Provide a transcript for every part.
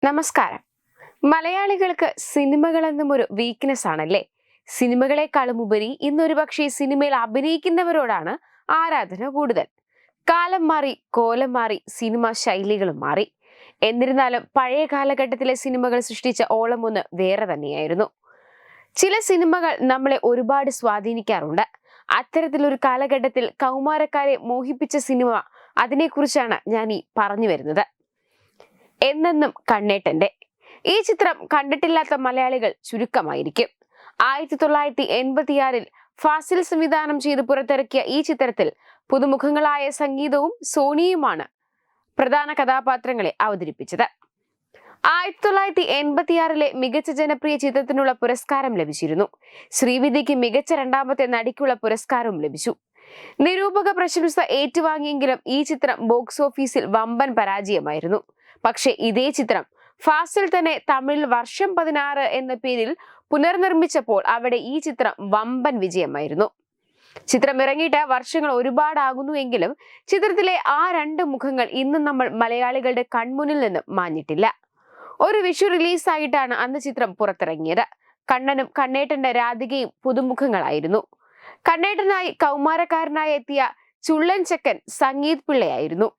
നമസ്കാരം. മലയാളികൾക്ക് സിനിമകൾ എന്നും ഒരു വീക്ക്നെസ് ആണല്ലേ? സിനിമകളെക്കാളും ഉപരി ഇന്നൊരു പക്ഷേ സിനിമയിൽ അഭിനയിക്കുന്നവരോടാണ് ആരാധന കൂടുതൽ. കാലം മാറി, കോലം മാറി, സിനിമ ശൈലികളും മാറി. എന്നിരുന്നാലും പഴയ കാലഘട്ടത്തിലെ സിനിമകൾ സൃഷ്ടിച്ച ഓളം ഒന്ന് വേറെ തന്നെയായിരുന്നു. ചില സിനിമകൾ നമ്മളെ ഒരുപാട് സ്വാധീനിക്കാറുണ്ട്. അത്തരത്തിലൊരു കാലഘട്ടത്തിൽ കൗമാരക്കാരെ മോഹിപ്പിച്ച സിനിമ, അതിനെക്കുറിച്ചാണ് ഞാൻ ഈ പറഞ്ഞു വരുന്നത്. എന്നെന്നും കണ്ണേട്ടന്റെ. ഈ ചിത്രം കണ്ടിട്ടില്ലാത്ത മലയാളികൾ ചുരുക്കമായിരിക്കും. 1986 ഫാസിൽ സംവിധാനം ചെയ്ത് പുറത്തിറക്കിയ ഈ ചിത്രത്തിൽ പുതുമുഖങ്ങളായ സംഗീതവും സോണിയുമാണ് പ്രധാന കഥാപാത്രങ്ങളെ അവതരിപ്പിച്ചത്. 1986 മികച്ച ജനപ്രിയ ചിത്രത്തിനുള്ള പുരസ്കാരം ലഭിച്ചിരുന്നു. ശ്രീവിദ്യയ്ക്ക് മികച്ച രണ്ടാമത്തെ നടിക്കുള്ള പുരസ്കാരവും ലഭിച്ചു. നിരൂപക പ്രശംസ ഏറ്റുവാങ്ങിയെങ്കിലും ഈ ചിത്രം ബോക്സ് ഓഫീസിൽ വമ്പൻ പരാജയമായിരുന്നു. പക്ഷെ ഇതേ ചിത്രം ഫാസിൽ തന്നെ തമിഴിൽ വർഷം 16 എന്ന പേരിൽ പുനർനിർമ്മിച്ചപ്പോൾ അവിടെ ഈ ചിത്രം വമ്പൻ വിജയമായിരുന്നു. ചിത്രം ഇറങ്ങിയിട്ട് വർഷങ്ങൾ ഒരുപാടാകുന്നു എങ്കിലും ചിത്രത്തിലെ ആ രണ്ട് മുഖങ്ങൾ ഇന്നും നമ്മൾ മലയാളികളുടെ കൺമുന്നിൽ നിന്ന് മാഞ്ഞിട്ടില്ല. ഒരു വിഷു റിലീസായിട്ടാണ് അന്ന് ചിത്രം പുറത്തിറങ്ങിയത്. കണ്ണനും കണ്ണേട്ടന്റെ രാധികയും പുതുമുഖങ്ങളായിരുന്നു. കണ്ണേട്ടനായി കൗമാരക്കാരനായി എത്തിയ ചുള്ളൻ ചെക്കൻ സംഗീത് പിള്ളയായിരുന്നു.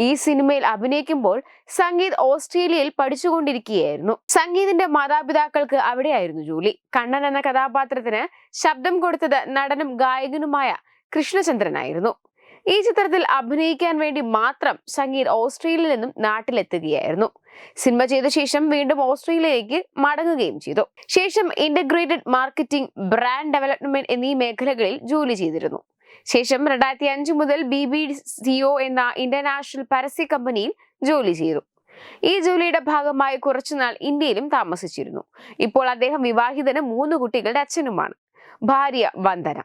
ഈ സിനിമയിൽ അഭിനയിക്കുമ്പോൾ സംഗീത് ഓസ്ട്രേലിയയിൽ പഠിച്ചുകൊണ്ടിരിക്കുകയായിരുന്നു. സംഗീതിന്റെ മാതാപിതാക്കൾക്ക് അവിടെയായിരുന്നു ജോലി. കണ്ണൻ എന്ന കഥാപാത്രത്തിന് ശബ്ദം കൊടുത്തത് നടനും ഗായകനുമായ കൃഷ്ണചന്ദ്രനായിരുന്നു. ഈ ചിത്രത്തിൽ അഭിനയിക്കാൻ വേണ്ടി മാത്രം സംഗീത് ഓസ്ട്രേലിയയിൽ നിന്നും നാട്ടിലെത്തുകയായിരുന്നു. സിനിമ ചെയ്ത ശേഷം വീണ്ടും ഓസ്ട്രേലിയയിലേക്ക് മടങ്ങുകയും ചെയ്തു. ശേഷം ഇന്റഗ്രേറ്റഡ് മാർക്കറ്റിംഗ്, ബ്രാൻഡ് ഡെവലപ്മെന്റ് എന്നീ മേഖലകളിൽ ജോലി ചെയ്തിരുന്നു. ശേഷം 2005 മുതൽ BBCO എന്ന ഇന്റർനാഷണൽ പരസ്യ കമ്പനിയിൽ ജോലി ചെയ്തു. ഈ ജോലിയുടെ ഭാഗമായി കുറച്ചുനാൾ ഇന്ത്യയിലും താമസിച്ചിരുന്നു. ഇപ്പോൾ അദ്ദേഹം വിവാഹിതനും 3 കുട്ടികളുടെ അച്ഛനുമാണ്. ഭാര്യ വന്ദന.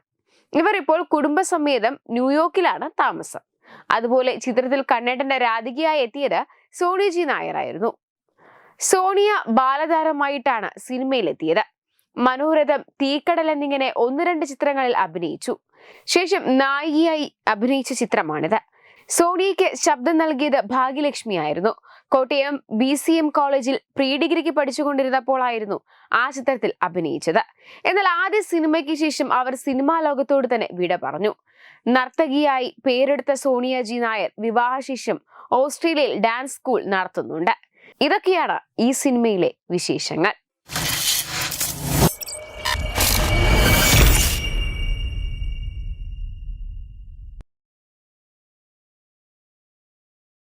ഇവർ ഇപ്പോൾ കുടുംബസമേതം ന്യൂയോർക്കിലാണ് താമസം. അതുപോലെ ചിത്രത്തിൽ കണ്ണേട്ടന്റെ രാധികയായി എത്തിയത് സോണി ജി നായരായിരുന്നു. സോണിയ ബാലതാരമായിട്ടാണ് സിനിമയിലെത്തിയത്. മനോരഥം, തീക്കടൽ എന്നിങ്ങനെ 1-2 ചിത്രങ്ങളിൽ അഭിനയിച്ചു. ശേഷം നായികയായി അഭിനയിച്ച ചിത്രമാണിത്. സോണിയയ്ക്ക് ശബ്ദം നൽകിയത് ഭാഗ്യലക്ഷ്മി ആയിരുന്നു. കോട്ടയം BCM കോളേജിൽ പ്രീ ഡിഗ്രിക്ക് പഠിച്ചുകൊണ്ടിരുന്നപ്പോഴായിരുന്നു ആ ചിത്രത്തിൽ അഭിനയിച്ചത്. എന്നാൽ ആദ്യ സിനിമയ്ക്ക് ശേഷം അവർ സിനിമാ ലോകത്തോട് തന്നെ വിട പറഞ്ഞു. നർത്തകിയായി പേരെടുത്ത സോണിയ ജി നായർ വിവാഹശേഷം ഓസ്ട്രേലിയയിൽ ഡാൻസ് സ്കൂൾ നടത്തുന്നുണ്ട്. ഇതൊക്കെയാണ് ഈ സിനിമയിലെ വിശേഷങ്ങൾ.